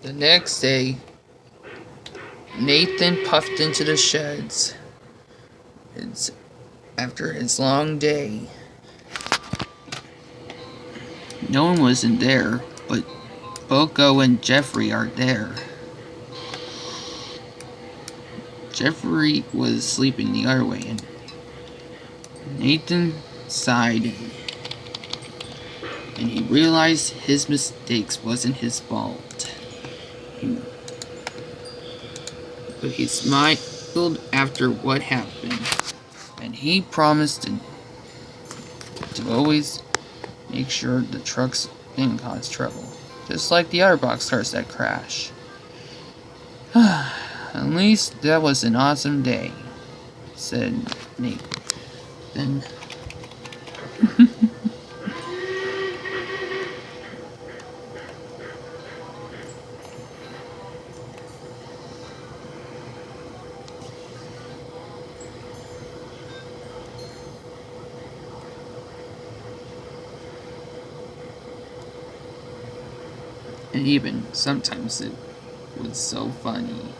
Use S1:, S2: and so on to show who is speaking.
S1: The next day, Nathan puffed into the sheds. After his long day. No one wasn't there, but Boko and Jeffrey are there. Jeffrey was sleeping the other way, and Nathan sighed, and he realized his mistakes wasn't his fault. But he smiled after what happened, and he promised to always make sure the trucks didn't cause trouble, just like the other boxcars that crash. At least that was an awesome day, said Nate. Then and even sometimes it was so funny.